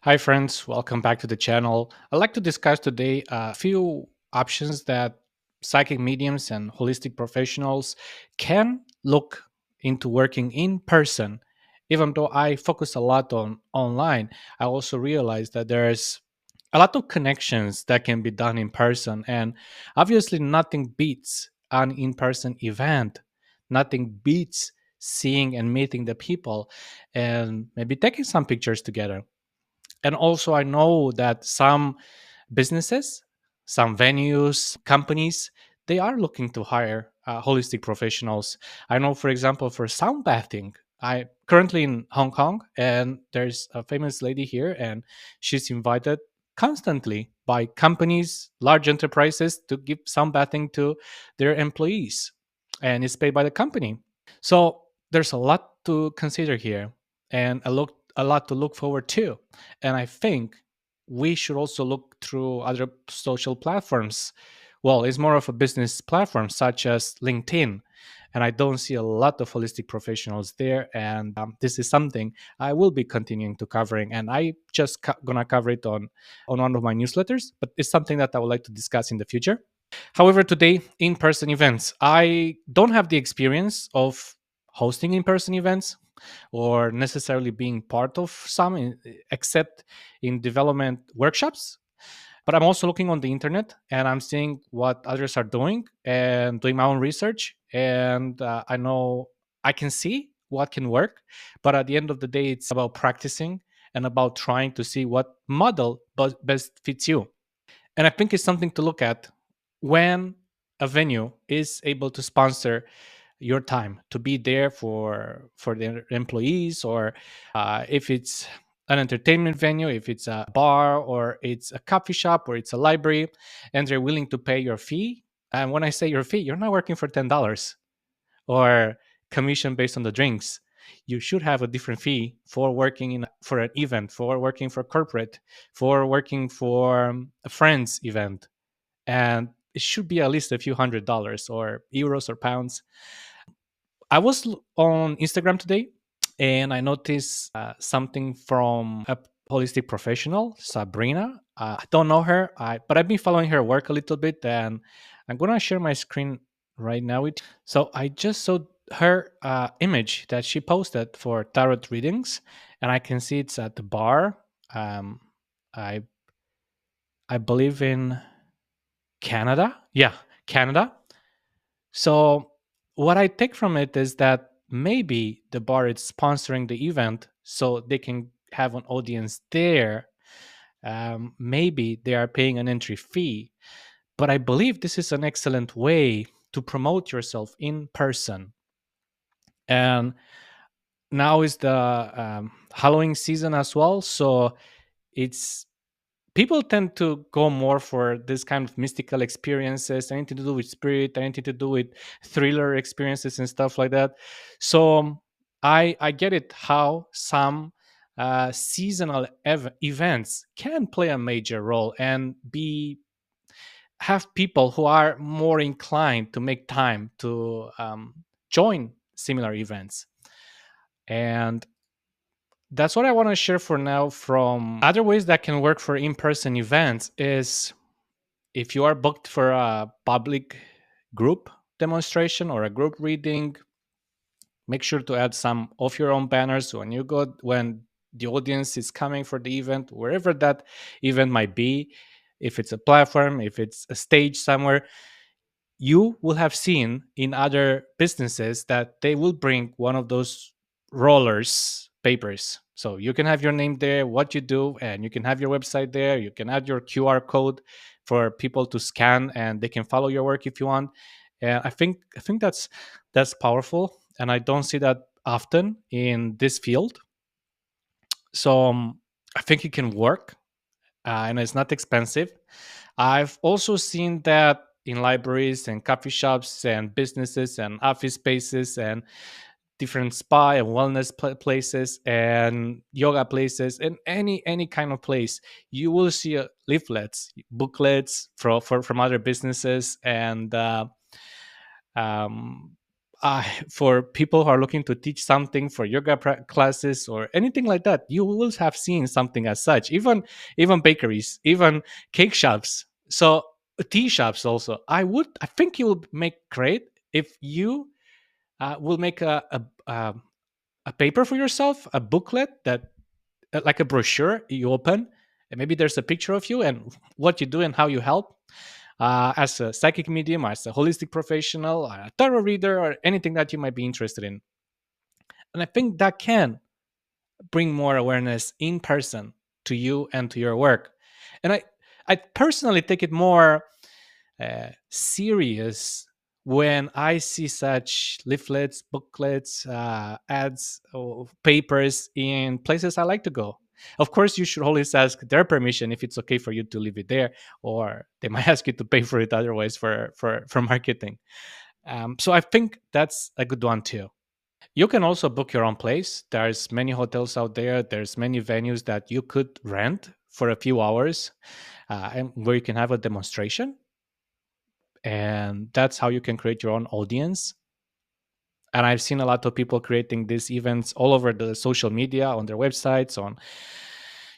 Hi, friends. Welcome back to the channel. I'd like to discuss today a few options that psychic mediums and holistic professionals can look into working in person. Even though I focus a lot on online, I also realize that there's a lot of connections that can be done in person. And obviously, nothing beats an in person event, nothing beats seeing and meeting the people and maybe taking some pictures together. And also, I know that some businesses, some venues, companies, they are looking to hire holistic professionals. I know, for example, for sound bathing, I currently in Hong Kong, and there's a famous lady here, and she's invited constantly by companies, large enterprises, to give sound bathing to their employees, and it's paid by the company. So there's a lot to consider here, and a lot to look forward to. And I think we should also look through other social platforms. Well, it's more of a business platform such as LinkedIn, and I don't see a lot of holistic professionals there. And this is something I will be continuing to covering, and I just gonna cover it on one of my newsletters. But it's something that I would like to discuss in the future. However, today, in person events, I don't have the experience of hosting in person events or necessarily being part of some, except in development workshops. But I'm also looking on the internet and I'm seeing what others are doing and doing my own research. And I know I can see what can work. But at the end of the day, it's about practicing and about trying to see what model best fits you. And I think it's something to look at when a venue is able to sponsor your time to be there for their employees, or if it's an entertainment venue, if it's a bar or it's a coffee shop or it's a library, and they're willing to pay your fee. And when I say your fee, you're not working for $10 or commission based on the drinks. You should have a different fee for working in for an event, for working for corporate, for working for a friend's event, and it should be at least a few $100s or euros or pounds. I was on Instagram today and I noticed something from a holistic professional, Sabrina. I don't know her, but I've been following her work a little bit, and I'm gonna share my screen right now. So I just saw her image that she posted for tarot readings, and I can see it's at the bar. Um, I I believe in Canada. Yeah, Canada. So what I take from it is that maybe the bar is sponsoring the event so they can have an audience there. Maybe they are paying an entry fee, but I believe this is an excellent way to promote yourself in person. And now is the Halloween season as well, so it's people tend to go more for this kind of mystical experiences, anything to do with spirit, anything to do with thriller experiences and stuff like that. So I get it how some seasonal events can play a major role and be have people who are more inclined to make time to join similar events. And that's what I want to share for now. From other ways that can work for in-person events is if you are booked for a public group demonstration or a group reading, make sure to add some of your own banners when you go, when the audience is coming for the event, wherever that event might be. If it's a platform, if it's a stage somewhere, you will have seen in other businesses that they will bring one of those rollers papers, so you can have your name there, what you do, and you can have your website there. You can add your QR code for people to scan and they can follow your work if you want. And I think that's powerful, and I don't see that often in this field. So I think it can work, and it's not expensive. I've also seen that in libraries and coffee shops and businesses and office spaces and different spa and wellness places and yoga places and any kind of place, you will see leaflets, booklets from other businesses, and um, for people who are looking to teach something for yoga classes or anything like that, you will have seen something as such. Even bakeries, even cake shops, so tea shops also. I think you will make great if you will make a paper for yourself, a booklet that like a brochure you open, and maybe there's a picture of you and what you do and how you help as a psychic medium, as a holistic professional, a tarot reader, or anything that you might be interested in. And I think that can bring more awareness in person to you and to your work. And I personally take it more serious when I see such leaflets, booklets, ads, or papers in places I like to go. Of course, you should always ask their permission if it's okay for you to leave it there, or they might ask you to pay for it otherwise for marketing. So I think that's a good one too. You can also book your own place. There's many hotels out there. There's many venues that you could rent for a few hours, and where you can have a demonstration, and that's how you can create your own audience. And I've seen a lot of people creating these events all over the social media, on their websites, on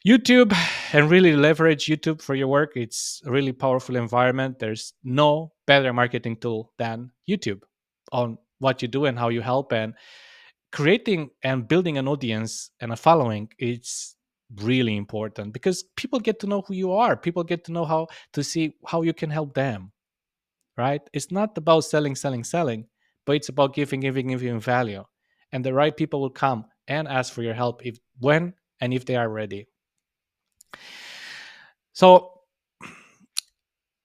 YouTube, and really leverage YouTube for your work. It's a really powerful environment. There's no better marketing tool than YouTube on what you do and how you help. And creating and building an audience and a following, it's really important because people get to know who you are. People get to know how to see how you can help them, right? It's not about selling, selling, selling, but it's about giving, giving, giving value. And the right people will come and ask for your help if, when, and if they are ready. So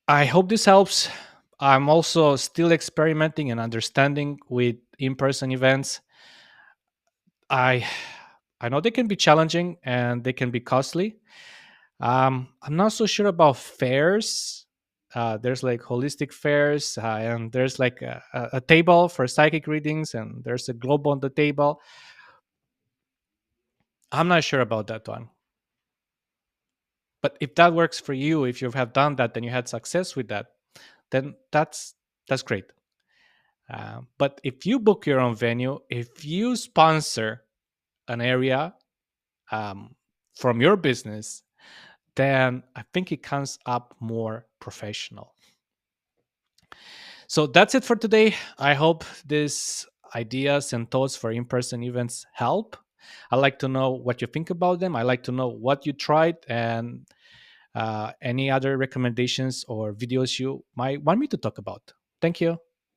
I hope this helps. I'm also still experimenting and understanding with in-person events. I I know they can be challenging and they can be costly. I'm not so sure about fairs. There's like holistic fairs, and there's like a table for psychic readings, and there's a globe on the table. I'm not sure about that one. But if that works for you, if you have done that, then you had success with that, then that's great. But if you book your own venue, if you sponsor an area um, from your business, then I think it comes up more professional. So that's it for today. I hope these ideas and thoughts for in person events help. I like to know what you think about them. I like to know what you tried and any other recommendations or videos you might want me to talk about. Thank you.